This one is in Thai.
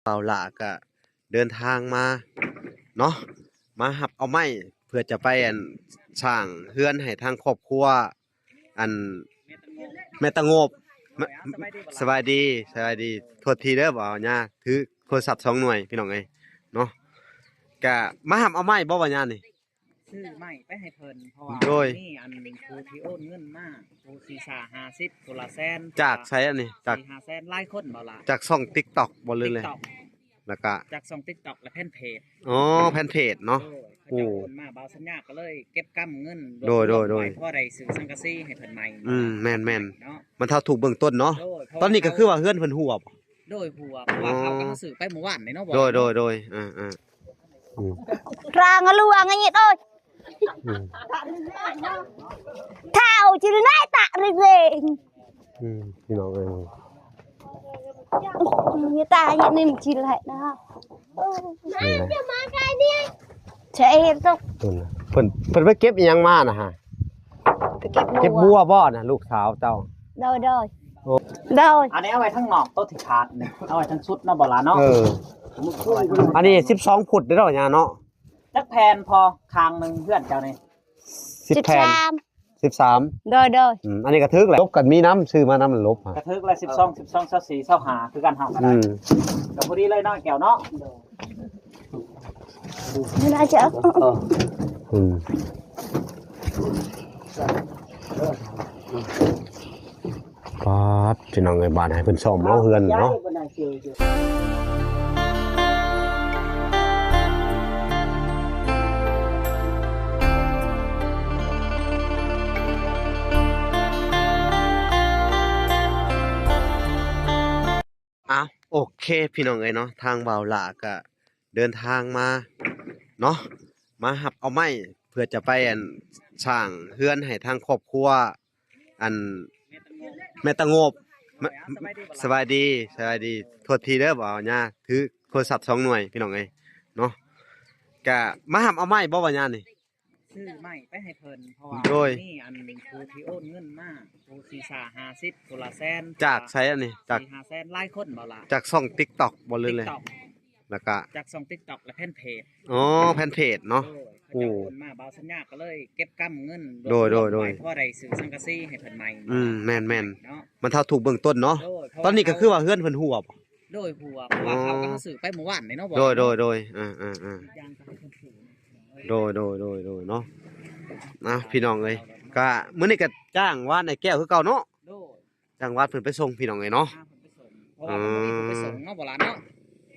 ป่าหลาก็เดินทางมาเนาะมาหับเอาไม้เพื่อจะไปสร้างเฮือนให้ทางครอบครัวอันแม่ตะโงบสบายดีสบายดีโทษทีเด้อบ่าวญาถือโทรศัพท์2หน่วยพี่น้องเอ้ยเนาะก็มาหับเอาไม้บ่ว่าญานี่ซื้อไม่ไปให้เพิ่นเพราะว่านี่อันผู้ที่โอนเงินมาผู้ที่50ตัวละแสนจากใช้อันนี้จาก5แสนหลายคนบ่ล่ะจากช่อง TikTok บ่เลยแล้วก็จากช่อง TikTok และแผ่นเพจอ๋อแผ่นเพจเนาะโอ้มาบ่าวสัญญาก็เลยเก็บกำเงินโดยเพราะได้ซื้อสังกะสีให้เพิ่นใหม่แม่นๆมันเท่าถูกเบื้องต้นเนาะตอนนี้ก็คือว่าเฮือนเพิ่นหัวโดยหัวเพราะว่าเขาก็ซื้อไปเมื่อวานนี่เนาะบ่โดยRang luang ngit ơi. Thảo chứ nãy tạ rồi về. พี่น้องเอ้ย Người ta nhận nên chỉ lại đó. Mẹ mà cái đi. Chạy hết rồi. เพิ่นไปเก็บอีหยังมาน่ะฮะเก็บบัวบ่น่ะลูกสาวเจ้า Rồi. อันนี้เอาไว้ทั้งนอกโต๊ะที่ขาดนี่เอาไว้ทั้งชุดเนาะบ่ล่ะเนาะอันนี้12ฟุตเด้อเนาะญาเนาะจักแผ่นพอคางนึงเพื่อนเจ้านี่10แผ่น13 Rồi. อันนี้กระทึกแหละลบกันมีน้ำซื้อมาน้ำมันลบฮะกระทึกละ12 24 25คือกันเฮาก็ได้ก็พอดีเลยเนาะแก้วเนาะNên ai chở. ครับพี่น้องเอ้ยบ้านให้เพิ่นซ่อมเอาเฮือนเนาะโอเคพี่น้องเอ้ยเนาะทางบ่าวหลาก็เดินทางมาเนาะมาหับเอาไม้เพื่อจะไปสร้างเฮือนให้ทางครอบครัวแม่ตะโงบสบายดีโทษทีเด้อบ่าวญาถือโทรศัพท์2หน่วยพี่น้องเอ้ยเนาะก็มาหับเอาไม้บ่ว่าญานี่ซื้อไม่ไปให้เพิ่นเพราะว่านี่อันผู้ที่โอนเงินมาผู้ที่50ตัวละแสนจากใช้อันนี้จาก5แสนหลายคนบ่ล่ะจากช่อง TikTok บ่เลยแล้วก็จากช่อง TikTok และแผ่นเพจอ๋อแผ่นเพจเนาะโอ้มาบ่าวสัญญาก็เลยเก็บกำเงินโดยเพราะได้ซื้อสังกะสีให้เพิ่นใหม่แม่นมันเท่าถูกเบื้องต้นเนาะตอนนี้ก็คือว่าเฮือนเพิ่นหัวโดยหัวเพราะว่าเขาก็ซื้อไปเมื่อวานนี่เนาะบ่โดยโดยเนาะนะพี่น้องเอ้ยก็มื้อนี้ก็จ้างวานไอ้แก้วคือเก่าเนาะจ้างวานเพิ่นไปส่งพี่น้องเอ้ยเนาะไปส่งเนาะบ่ล่ะเนาะ